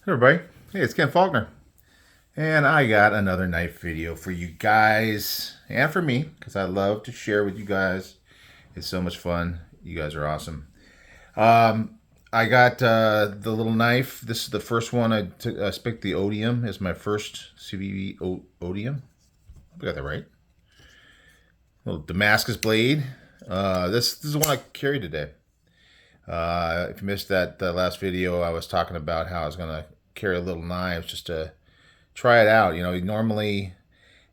Hey everybody, hey, it's Ken Faulkner, and I got another knife video for you guys and for me because I love to share with you guys. It's so much fun. You guys are awesome. I got the little knife. This is the first one I took. I picked the Odium as my first CBB Odium. I got that right. Little Damascus blade. This is the one I carried today. If you missed that last video, I was talking about how I was gonna carry little knives just to try it out. You know, normally,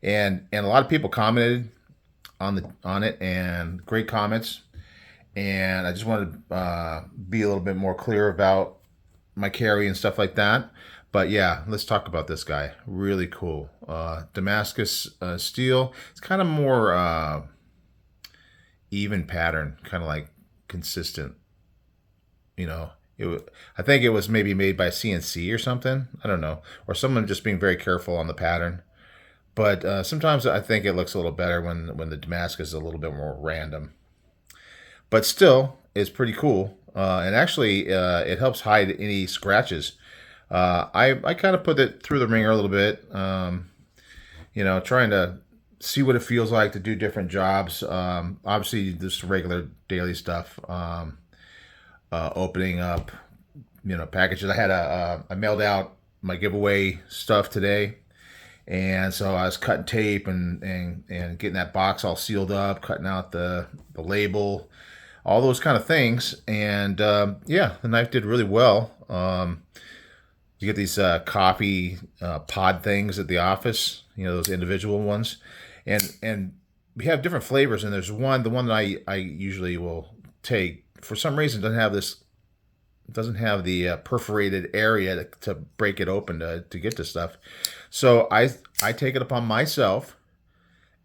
and a lot of people commented on it, and great comments. And I just wanted to be a little bit more clear about my carry and stuff like that. But yeah, let's talk about this guy. Really cool. Damascus steel. It's kind of more even pattern, kind of like consistent. You know, I think it was maybe made by CNC or something. I don't know, or someone just being very careful on the pattern. But sometimes I think it looks a little better when the Damascus is a little bit more random. But still, it's pretty cool. And actually, it helps hide any scratches. I kind of put it through the ringer a little bit. You know, trying to see what it feels like to do different jobs. Obviously, just regular daily stuff. Opening up, you know, packages. I mailed out my giveaway stuff today, and so I was cutting tape and getting that box all sealed up, cutting out the label, all those kind of things. And yeah, the knife did really well. You get these coffee pod things at the office, you know, those individual ones, and we have different flavors. And there's the one that I usually will take. For some reason, doesn't have the perforated area to break it open to get to stuff. So I take it upon myself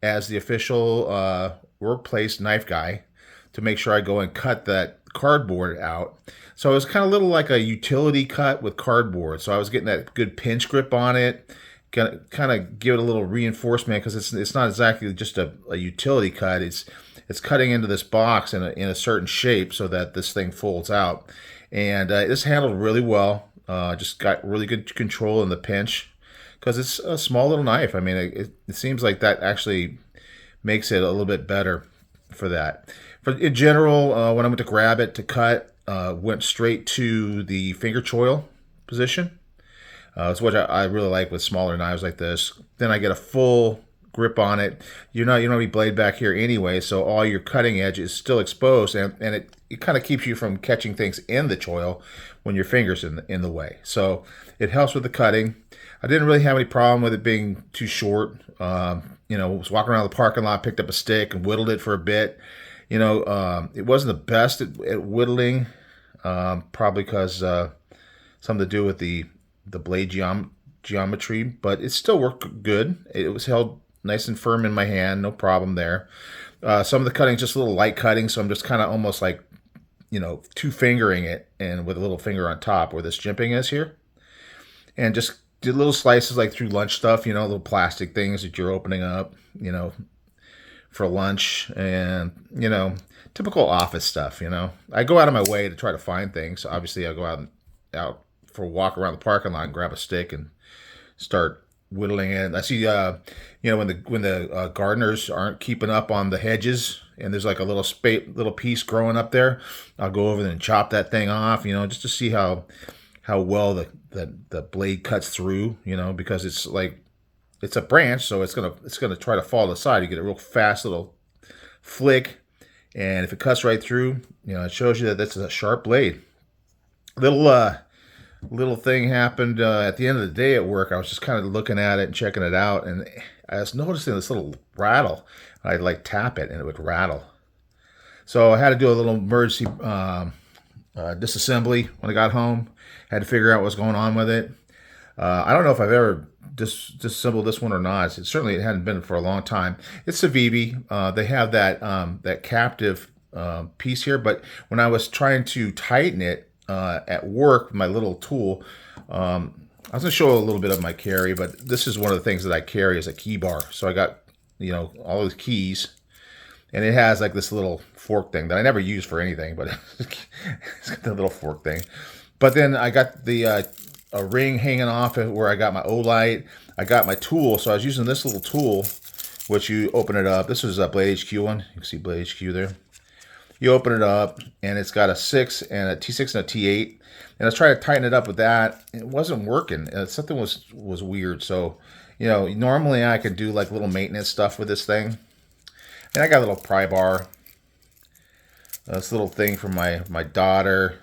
as the official workplace knife guy to make sure I go and cut that cardboard out. So it was kind of little like a utility cut with cardboard. So I was getting that good pinch grip on it, kind of give it a little reinforcement because it's not exactly just a utility cut. It's cutting into this box in a certain shape so that this thing folds out. And this handled really well. Just got really good control in the pinch because it's a small little knife. I mean, it seems like that actually makes it a little bit better for that. In general, when I went to grab it to cut, went straight to the finger choil position. It's what I really like with smaller knives like this. Then I get a full grip on it. You don't have any blade back here anyway, so all your cutting edge is still exposed, and it kind of keeps you from catching things in the choil when your finger's in the way. So it helps with the cutting. I didn't really have any problem with it being too short. You know, was walking around the parking lot, picked up a stick and whittled it for a bit. You know, it wasn't the best at whittling, probably because something to do with the blade geometry, but it still worked good. It was held nice and firm in my hand, no problem there. Some of the cutting just a little light cutting, so I'm just kind of almost like, you know, two fingering it and with a little finger on top where this jimping is here, and just did little slices like through lunch stuff, you know, little plastic things that you're opening up, you know, for lunch, and you know, typical office stuff. You know, I go out of my way to try to find things. Obviously, I go out for a walk around the parking lot and grab a stick and start whittling it. I see, you know, when the gardeners aren't keeping up on the hedges and there's like a little piece growing up there, I'll go over there and chop that thing off. You know, just to see how well the blade cuts through. You know, because it's like it's a branch, so it's gonna try to fall to the side. You get a real fast little flick, and if it cuts right through, you know, it shows you that that's a sharp blade. Little thing happened at the end of the day at work. I was just kind of looking at it and checking it out, and I was noticing this little rattle. I'd like tap it, and it would rattle. So I had to do a little emergency disassembly when I got home. Had to figure out what was going on with it. I don't know if I've ever disassembled this one or not. It hadn't been for a long time. It's Civivi. They have that captive piece here, but when I was trying to tighten it at work with my little tool, I was going to show a little bit of my carry, but this is one of the things that I carry as a key bar. So I got, you know, all those keys, and it has like this little fork thing that I never use for anything, but it's got the little fork thing. But then I got the a ring hanging off of where I got my Olight. I got my tool, so I was using this little tool, which you open it up. This was a Blade HQ one. You can see Blade HQ there. You open it up, and it's got a 6 and a T6 and a T8. And I was trying to tighten it up with that. It wasn't working. Something was weird. So, normally I could do like little maintenance stuff with this thing. And I got a little pry bar. This little thing for my daughter.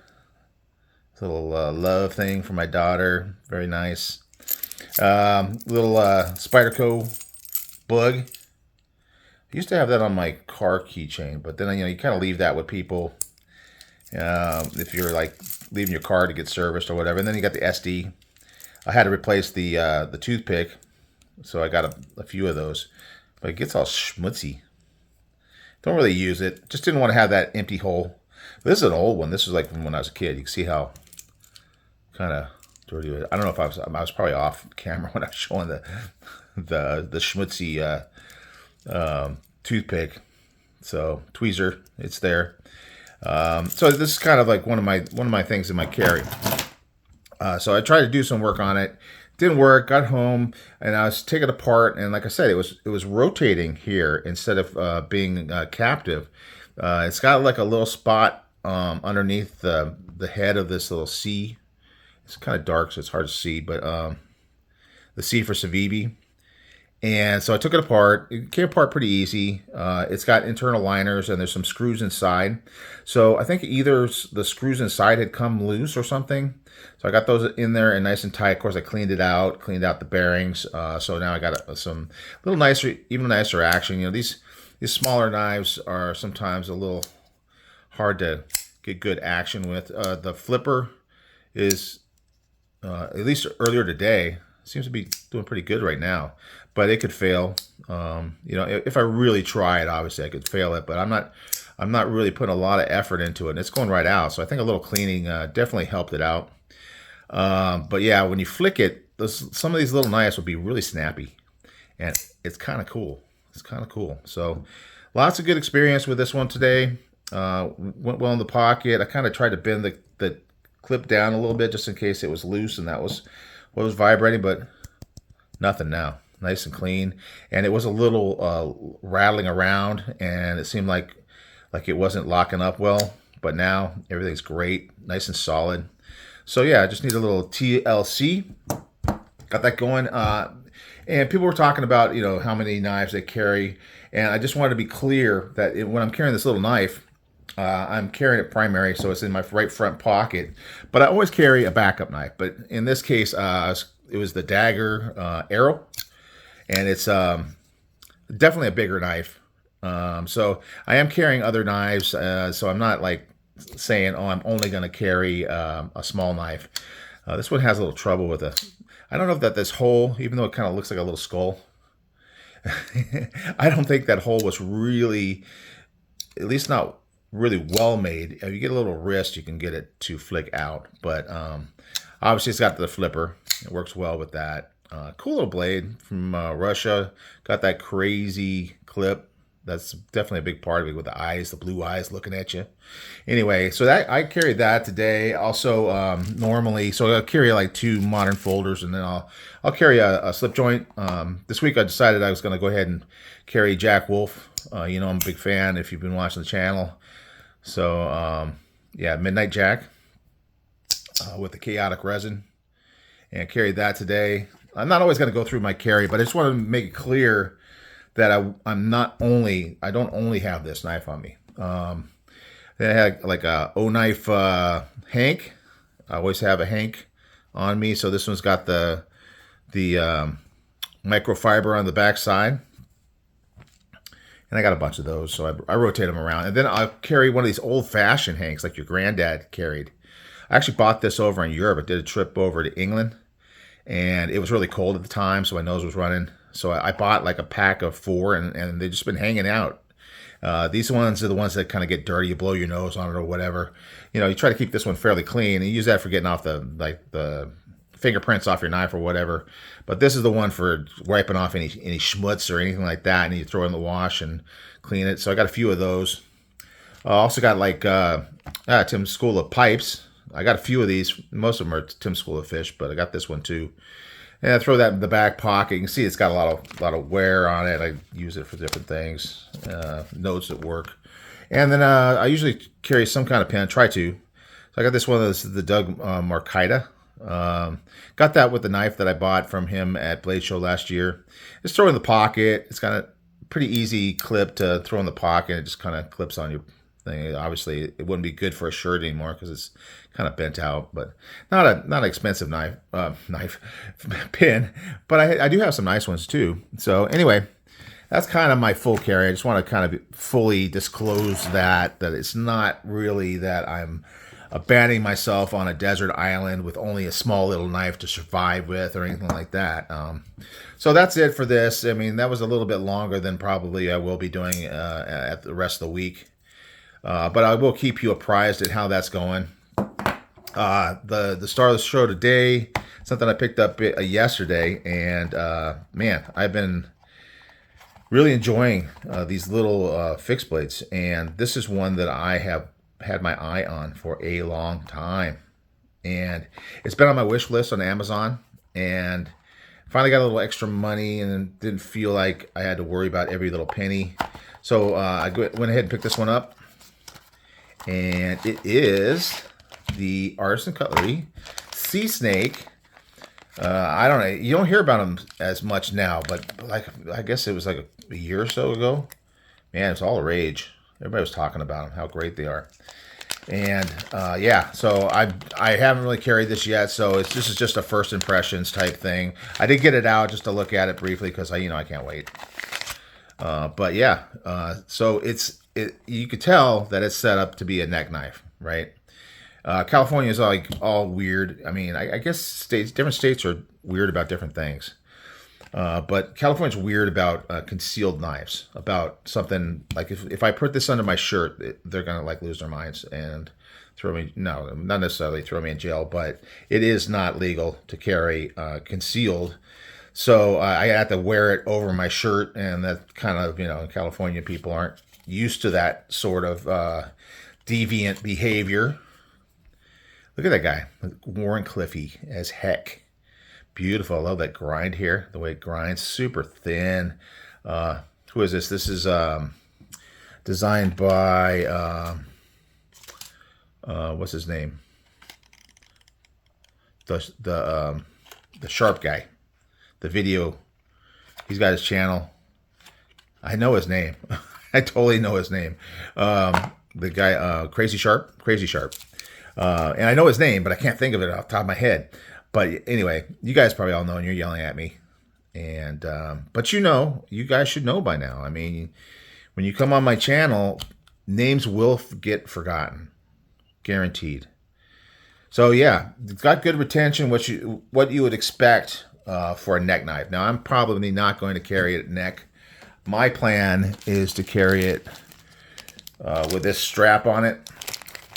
This little love thing for my daughter. Very nice. Little Spyderco bug. I used to have that on my car keychain, but then you kind of leave that with people if you're like leaving your car to get serviced or whatever. And then you got the SD. I had to replace the toothpick, so I got a few of those. But it gets all schmutzy. Don't really use it. Just didn't want to have that empty hole. This is an old one. This was like from when I was a kid. You can see how kind of dirty it is. I don't know if I was probably off camera when I was showing the schmutzy toothpick. So tweezer, it's there. So this is kind of like one of my things in my carry. So I tried to do some work on it. Didn't work. Got home and I was taking it apart, and like I said, it was rotating here instead of being captive. It's got like a little spot underneath the head of this little C. It's kind of dark, so it's hard to see, but the C for Civivi. And so I took it apart. It came apart pretty easy. It's got internal liners, and there's some screws inside. So I think either the screws inside had come loose or something. So I got those in there and nice and tight. Of course, I cleaned out the bearings. So now I got some little nicer, even nicer action. These smaller knives are sometimes a little hard to get good action with. The flipper is, at least earlier today, seems to be doing pretty good right now, but it could fail. If I really try it, obviously I could fail it, but I'm not really putting a lot of effort into it, and it's going right out. So I think a little cleaning definitely helped it out. But yeah, when you flick it, some of these little knives will be really snappy, and it's kind of cool. It's kind of cool. So lots of good experience with this one today. Went well in the pocket. I kind of tried to bend the clip down a little bit just in case it was loose, and that was what was vibrating, but nothing now. Nice and clean. And it was a little rattling around, and it seemed like it wasn't locking up well, but now everything's great, nice and solid. So yeah, I just need a little TLC. Got that going. And people were talking about, how many knives they carry. And I just wanted to be clear that when I'm carrying this little knife, I'm carrying it primary, so it's in my right front pocket. But I always carry a backup knife. But in this case, it was the Dagger Arrow. And it's definitely a bigger knife. So I am carrying other knives. So I'm not like saying, I'm only going to carry a small knife. This one has a little trouble with I don't know if this hole, even though it kind of looks like a little skull, I don't think that hole was really, at least not really well made. If you get a little wrist, you can get it to flick out. But obviously it's got the flipper. It works well with that. Cool little blade from Russia. Got that crazy clip. That's definitely a big part of it, with the blue eyes looking at you. Anyway, so I carried that today. Also, normally, so I'll carry like 2 modern folders, and then I'll carry a slip joint. This week I decided I was going to go ahead and carry Jack Wolf. I'm a big fan if you've been watching the channel. So yeah, Midnight Jack with the chaotic resin, and carried that today. I'm not always going to go through my carry, but I just want to make it clear that I don't only have this knife on me. I had like a O-knife Hank. I always have a Hank on me. So this one's got the microfiber on the back side. And I got a bunch of those, so I rotate them around. And then I'll carry one of these old-fashioned Hanks like your granddad carried. I actually bought this over in Europe. I did a trip over to England, and it was really cold at the time, so my nose was running. So I bought like a pack of 4, and they've just been hanging out. These ones are the ones that kind of get dirty. You blow your nose on it or whatever. You try to keep this one fairly clean, and you use that for getting off the fingerprints off your knife or whatever. But this is the one for wiping off any schmutz or anything like that, and you throw it in the wash and clean it. So I got a few of those. I also got like Tim's School of Pipes. I got a few of these. Most of them are Tim's School of Fish, but I got this one too. And I throw that in the back pocket. You can see it's got a lot of wear on it. I use it for different things, notes at work. And then I usually carry some kind of pen, try to. So I got this one, this is the Doug Marcaida. Got that with the knife that I bought from him at Blade Show last year. Just throw it in the pocket. It's got a pretty easy clip to throw in the pocket. It just kind of clips on your thing. Obviously, it wouldn't be good for a shirt anymore because it's kind of bent out. But not an expensive knife pin. But I do have some nice ones too. So anyway, that's kind of my full carry. I just want to kind of fully disclose that it's not really that I'm abandoning myself on a desert island with only a small little knife to survive with or anything like that. So that's it for this. I mean, that was a little bit longer than probably I will be doing at the rest of the week. But I will keep you apprised at how that's going. The star of the show today, something I picked up yesterday, and man, I've been really enjoying these little fixed blades, and this is one that I have had my eye on for a long time, and it's been on my wish list on Amazon, and finally got a little extra money and didn't feel like I had to worry about every little penny. So I went ahead and picked this one up, and it is the Artisan Cutlery Sea Snake. I don't know, you don't hear about them as much now, but like I guess it was like a year or so ago. Man, it's all the rage. Everybody was talking about them, how great they are. And yeah, so I haven't really carried this yet, so this is just a first impressions type thing. I did get it out just to look at it briefly because I can't wait. But yeah, so you could tell that it's set up to be a neck knife, right? California is like all weird. I mean, I guess different states are weird about different things. But California's weird about concealed knives, about something like if I put this under my shirt, they're going to like lose their minds and throw me, no, not necessarily throw me in jail, but it is not legal to carry concealed. So I had to wear it over my shirt, and that kind of, California people aren't used to that sort of deviant behavior. Look at that guy, Warren Cliffy as heck. Beautiful. I love that grind here, the way it grinds, super thin. Who is this? This is designed by what's his name? The Sharp guy. The video. He's got his channel. I know his name. I totally know his name. The guy, Crazy Sharp. And I know his name, but I can't think of it off the top of my head. But anyway, you guys probably all know, and you're yelling at me. And but you guys should know by now. I mean, when you come on my channel, names will get forgotten, guaranteed. So yeah, it's got good retention, what you would expect for a neck knife. Now I'm probably not going to carry it at neck. My plan is to carry it with this strap on it.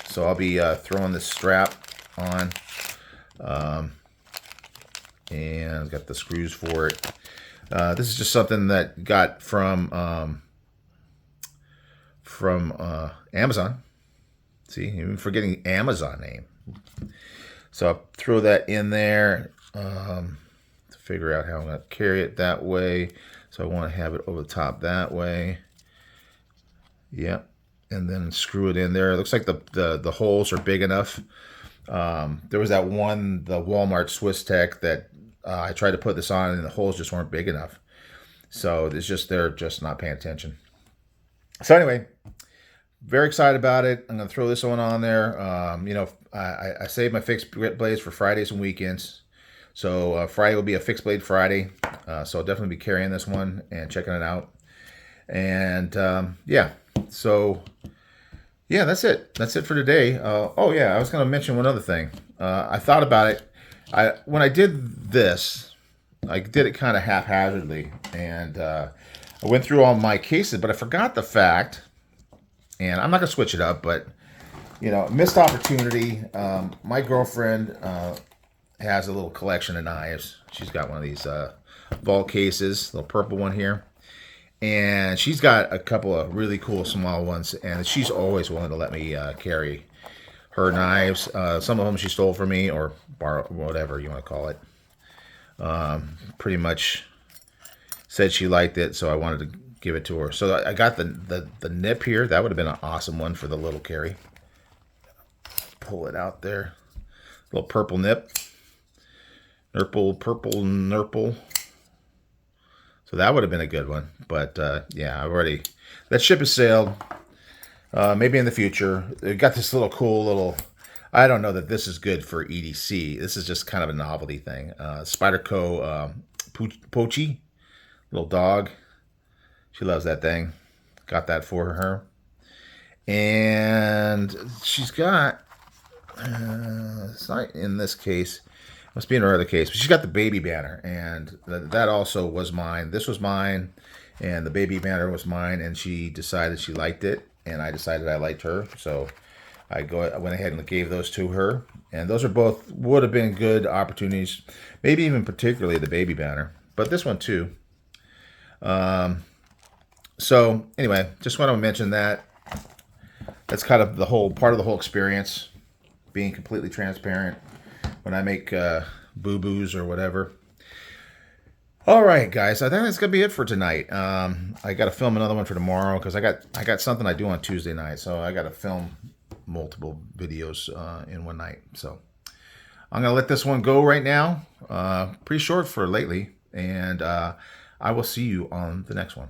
So I'll be throwing this strap on. And I've got the screws for it. This is just something that got from Amazon. See, even forgetting Amazon name. So I'll throw that in there to figure out how I'm going to carry it that way. So I want to have it over the top that way. Yep. And then screw it in there. It looks like the holes are big enough. There was that one, the Walmart Swiss Tech, that I tried to put this on and the holes just weren't big enough. So they're just not paying attention. So anyway, very excited about it. I'm going to throw this one on there. I save my fixed blades for Fridays and weekends. So Friday will be a fixed blade Friday. So I'll definitely be carrying this one and checking it out. And yeah, so yeah, that's it. That's it for today. Oh yeah, I was going to mention one other thing. I thought about it. When I did this, I did it kind of haphazardly, and I went through all my cases, but I forgot the fact, and I'm not going to switch it up, but missed opportunity. My girlfriend has a little collection of knives. She's got one of these vault cases, little purple one here. And she's got a couple of really cool small ones, and she's always willing to let me carry her knives. Some of them she stole from me or borrow, whatever you want to call it. Pretty much said she liked it, so I wanted to give it to her. So I got the nip here. That would have been an awesome one for the little Carrie. Pull it out there. Little purple nip. Purple nurple. So that would have been a good one. But yeah, I've already... That ship has sailed. Maybe in the future. It got this little cool little... I don't know that this is good for EDC. This is just kind of a novelty thing. Spyderco Pochi. Little dog. She loves that thing. Got that for her. And she's got... it's not in this case. Must be in her other case. But she's got the baby banner. And that also was mine. This was mine. And the baby banner was mine. And she decided she liked it. And I decided I liked her. So I went ahead and gave those to her. And those are both would have been good opportunities. Maybe even particularly the baby banner. But this one too. So anyway, just want to mention that. That's kind of the whole part of the whole experience. Being completely transparent when I make boo-boos or whatever. All right, guys. I think that's gonna be it for tonight. I got to film another one for tomorrow because I got something I do on Tuesday night, so I got to film multiple videos in one night. So I'm gonna let this one go right now. Pretty short for lately, and I will see you on the next one.